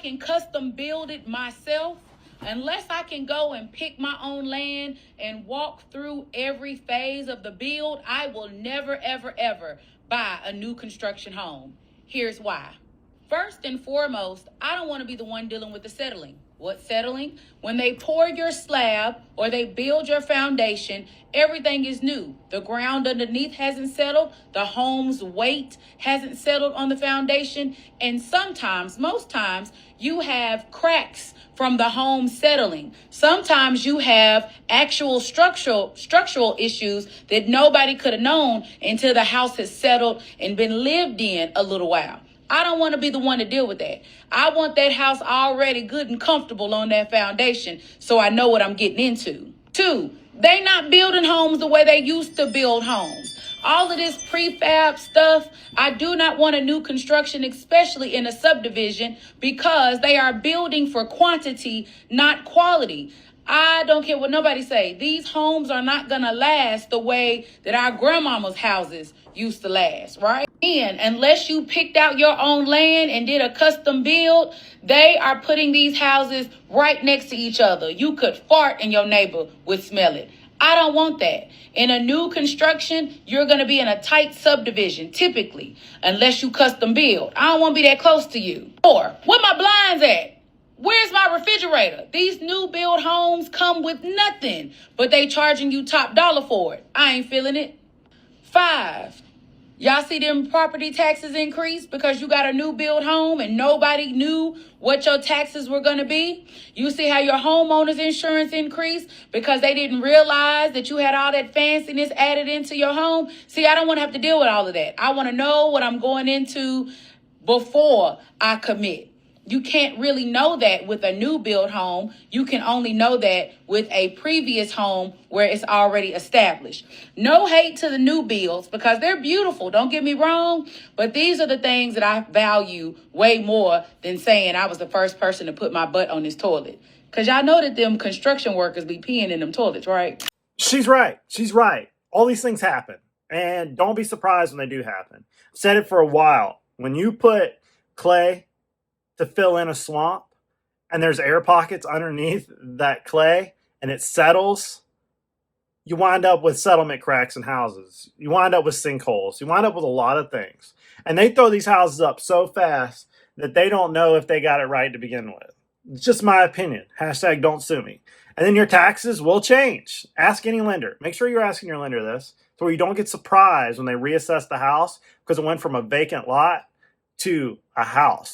can custom build it myself, unless I can go and pick my own land and walk through every phase of the build, I will never, ever, ever buy a new construction home. Here's why. First and foremost, I don't want to be the one dealing with the settling. What settling? When they pour your slab or they build your foundation, everything is new. The ground underneath hasn't settled. The home's weight hasn't settled on the foundation. And sometimes, most times, you have cracks from the home settling. Sometimes you have actual structural issues that nobody could have known until the house has settled and been lived in a little while. I don't want to be the one to deal with that. I want that house already good and comfortable on that foundation so I know what I'm getting into. 2, they not building homes the way they used to build homes. All of this prefab stuff, I do not want a new construction, especially in a subdivision, because they are building for quantity, not quality. I don't care what nobody say. These homes are not going to last the way that our grandmama's houses used to last, right? And unless you picked out your own land and did a custom build, they are putting these houses right next to each other. You could fart and your neighbor would smell it. I don't want that. In a new construction, you're going to be in a tight subdivision, typically, unless you custom build. I don't want to be that close to you. 4, where my blinds at? Where's my refrigerator? These new build homes come with nothing, but they charging you top dollar for it. I ain't feeling it. 5, y'all see them property taxes increase because you got a new build home and nobody knew what your taxes were going to be? You see how your homeowner's insurance increased because they didn't realize that you had all that fanciness added into your home? See, I don't want to have to deal with all of that. I want to know what I'm going into before I commit. You can't really know that with a new build home. You can only know that with a previous home where it's already established. No hate to the new builds because they're beautiful. Don't get me wrong. But these are the things that I value way more than saying I was the first person to put my butt on this toilet. Because y'all know that them construction workers be peeing in them toilets, right? She's right. She's right. All these things happen. And don't be surprised when they do happen. I've said it for a while. When you put clay to fill in a swamp and there's air pockets underneath that clay and it settles, you wind up with settlement cracks in houses. You wind up with sinkholes. You wind up with a lot of things. And they throw these houses up so fast that they don't know if they got it right to begin with. It's just my opinion. Hashtag don't sue me. And then your taxes will change. Ask any lender. Make sure you're asking your lender this so you don't get surprised when they reassess the house because it went from a vacant lot to a house.